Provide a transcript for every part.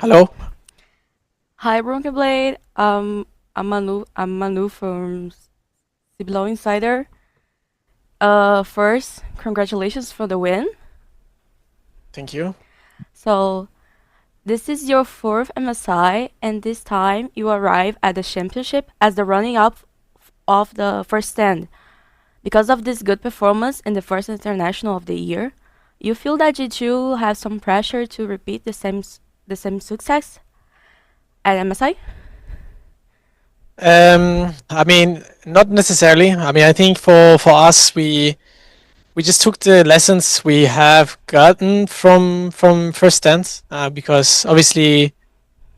Hello. Hi, Brokenblade. I'm Manu from CBLOL Insider. First, congratulations for the win. Thank you. So, this is your fourth MSI, and this time you arrive at the championship as the running up of the first stand. Because of this good performance in the first international of the year, you feel that JOGOU have some pressure to repeat the same success at MSI? I mean, not necessarily. I mean, I think for us, we just took the lessons we have gotten from first stand, because obviously,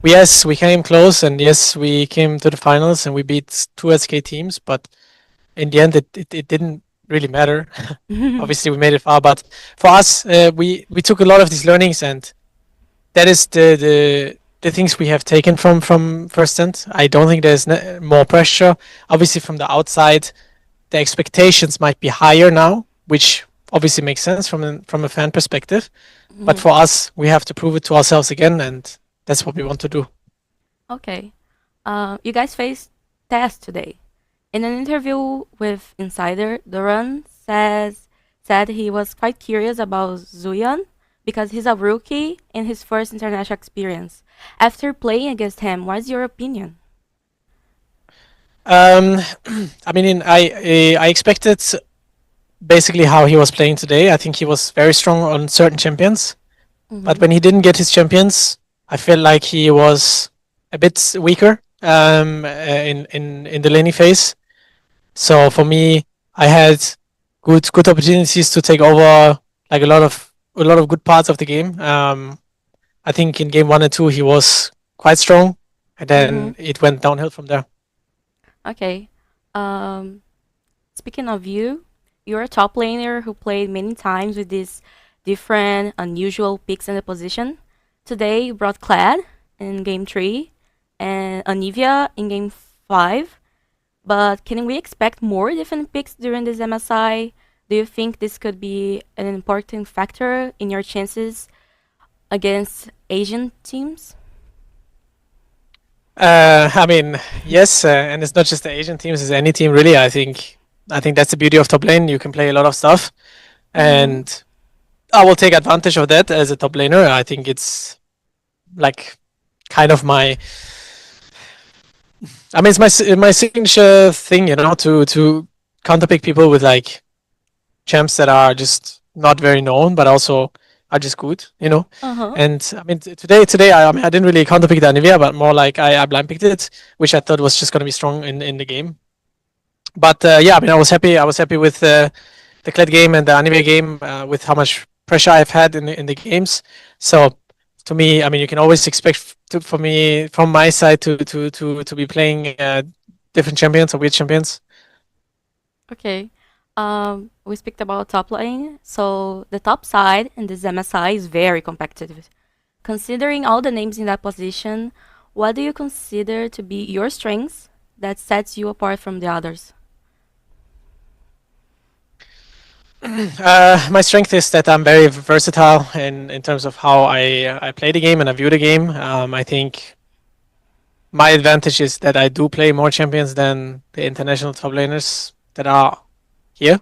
yes, we came close, and yes, we came to the finals, and we beat two SK teams, but in the end, it didn't really matter. Obviously, we made it far, but for us, we took a lot of these learnings, and that is the things we have taken from first stand. I don't think there's more pressure. Obviously, from the outside, the expectations might be higher now, which obviously makes sense from a fan perspective. But Mhm. for us, we have to prove it to ourselves again, and that's what we want to do. Okay. You guys faced Test today. In an interview with Insider, Duran said he was quite curious about Zuyan because he's a rookie in his first international experience. After playing against him, what's your opinion? Um, I mean, I expected basically how he was playing today. I think he was very strong on certain champions, but Mm-hmm. when he didn't get his champions, I felt like he was a bit weaker in the laning phase. So for me, I had good opportunities to take over like a lot of good parts of the game. I think in game 1 and 2 he was quite strong, and Mm-hmm. then it went downhill from there. Okay. Um, Speaking of you, you're a top laner who played many times with these different, unusual picks in the position. Today, you brought Clad in game 3 and Anivia in game 5. But can we expect more different picks during this MSI? Do you think this could be an important factor in your chances against Asian teams? I mean, yes, and it's not just the Asian teams; it's any team really. I think that's the beauty of top lane. You can play a lot of stuff, Mm-hmm. and I will take advantage of that as a top laner. I think it's like kind of my. I mean, it's my signature thing, to counterpick people with like champs that are just not very known, but also are just good. Uh-huh. And I mean, today, I didn't really counterpick the Anivia, but more like I blind picked it, which I thought was just gonna be strong in the game. But yeah, I mean, I was happy. I was happy with the Kled game and the Anivia game, with how much pressure I've had in the games. So to me, I mean, you can always expect for me from my side to be playing different champions or weird champions. Okay. We speak about top lane. So the top side in this MSI is very competitive. Considering all the names in that position, what do you consider to be your strengths that sets you apart from the others? My strength is that I'm very versatile in terms of how I play the game and I view the game. I think my advantage is that I do play more champions than the international top laners that are here.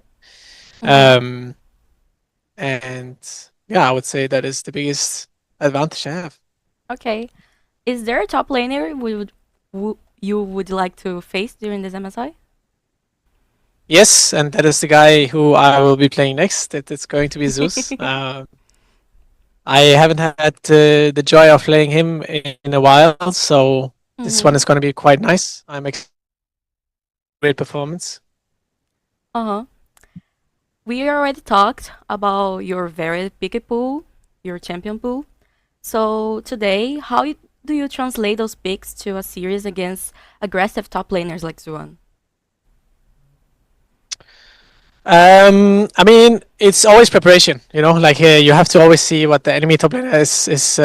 Mm-hmm. Um, and yeah, I would say that is the biggest advantage I have. Okay. Is there a top laner you would like to face during this MSI? Yes, and that is the guy who I will be playing next. It's going to be Zeus. I haven't had the joy of playing him in a while, so this one Mm-hmm. is going to be quite nice. Great performance. Uh-huh. We already talked about your very big pool, your champion pool. So today, do you translate those picks to a series against aggressive top laners like Zuan? I mean, it's always preparation. Like you have to always see what the enemy top laner is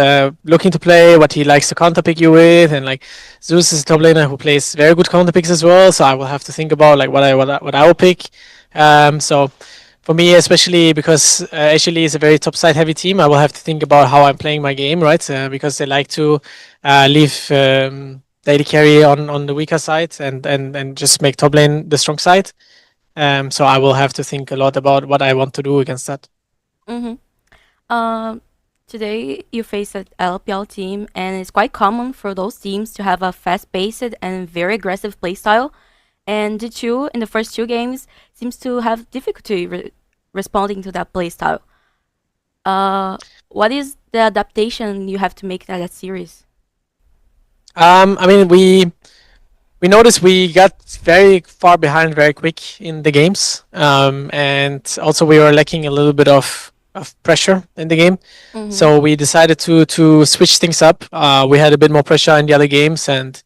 looking to play, what he likes to counter pick you with, and like Zeus is a top laner who plays very good counter picks as well. So I will have to think about like what I will pick. So for me, especially because HLE is a very top side heavy team, I will have to think about how I'm playing my game, right? Because they like to leave daily carry on the weaker side and just make top lane the strong side. So I will have to think a lot about what I want to do against that. Today you face an LPL team, and it's quite common for those teams to have a fast-paced and very aggressive playstyle. And G2 in the first 2 games seems to have difficulty responding to that playstyle. What is the adaptation you have to make that series? I mean, we noticed we got very far behind very quick in the games, and also we were lacking a little bit of pressure in the game. So we decided to switch things up. We had a bit more pressure in the other games, and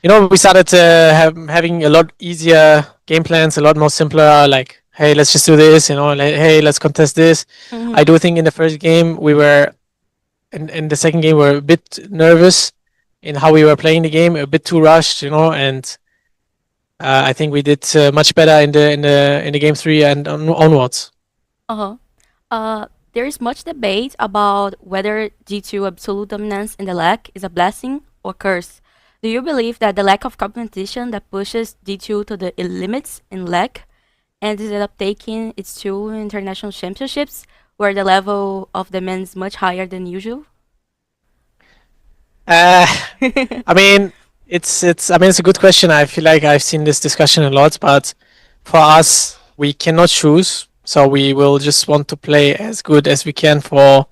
we started having a lot easier game plans, a lot more simpler. Like, hey, let's just do this. Like, hey, let's contest this. I do think in the first game we were, in the second game we were a bit nervous in how we were playing the game, a bit too rushed, and I think we did much better in the game 3 and onwards. There is much debate about whether G2 absolute dominance in the LEC is a blessing or curse. Do you believe that the lack of competition that pushes G2 to the limits in LEC and is up taking its 2 international championships where the level of demand is much higher than usual? I mean, it's a good question. I feel like I've seen this discussion a lot, but for us, we cannot choose. So we will just want to play as good as we can for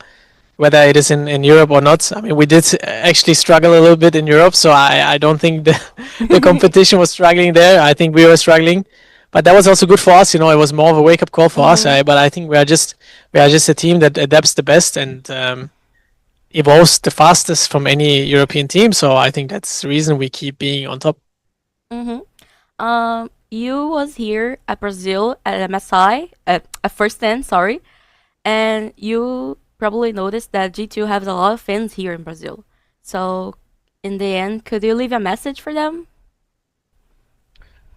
whether it is in Europe or not. I mean, we did actually struggle a little bit in Europe, so I don't think the competition was struggling there. I think we were struggling, but that was also good for us. It was more of a wake-up call for us. But I think we are just a team that adapts the best and evolves the fastest from any European team. So I think that's the reason we keep being on top. You was here at Brazil at MSI at first stand, sorry, and you probably noticed that G2 has a lot of fans here in Brazil. So in the end, could you leave a message for them?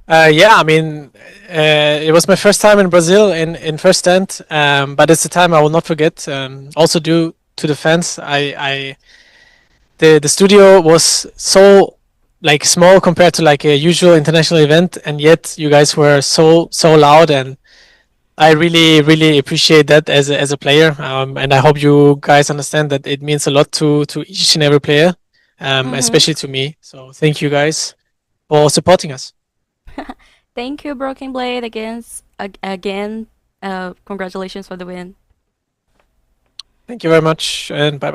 Yeah, I mean, it was my first time in Brazil in first stand, but it's a time I will not forget. Also due to the fans, the studio was so small compared to a usual international event, and yet you guys were so loud, and I really appreciate that as a player, and I hope you guys understand that it means a lot to each and every player, especially to me. So thank you guys for supporting us. Thank you, Brokenblade, again. Congratulations for the win. Thank you very much, and bye bye.